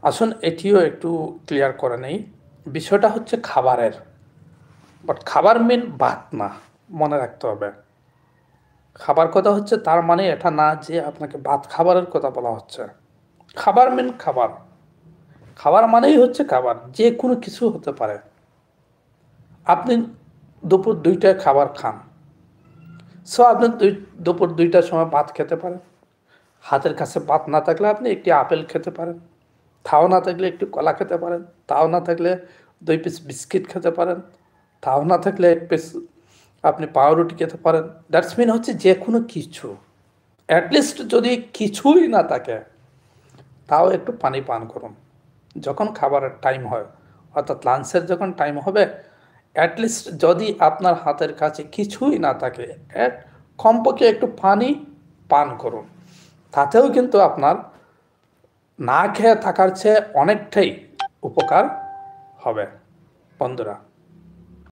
আসুন এটিও একটু ক্লিয়ার করে নেই। বিষয়টা হচ্ছে খাবারের, বাট খাবার মেন ভাত না, মনে রাখতে হবে। খাবার কথা হচ্ছে তার মানে এটা না যে আপনাকে ভাত খাবারের কথা বলা হচ্ছে। খাবার মেন খাবার, খাবার মানেই হচ্ছে খাবার, যে কোনো কিছু হতে পারে। আপনি দুপুর 2টায় খাবার খান, সো আপনি দুপুর 2টার সময় ভাত খেতে পারেন। হাতের কাছে ভাত না থাকলে আপনি একটি আপেল খেতে পারেন, তাও না থাকলে একটু কলা খেতে পারেন, তাও না থাকলে 2 পিস বিস্কিট খেতে পারেন, তাও না থাকলে 1 পিস আপনি পাউরুটি খেতে পারেন। দ্যাটস মিন হচ্ছে যে কোনো কিছু, অ্যাটলিস্ট যদি কিছুই না থাকে তাও একটু পানি পান করুন। যখন খাবারের টাইম হয়, অর্থাৎ লাঞ্চের যখন টাইম হবে, অ্যাটলিস্ট যদি আপনার হাতের কাছে কিছুই না থাকে, কমপক্ষে একটু পানি পান করুন। তাতেও কিন্তু আপনার না খেয়ে থাকার চেয়ে অনেকটাই উপকার হবে বন্ধুরা।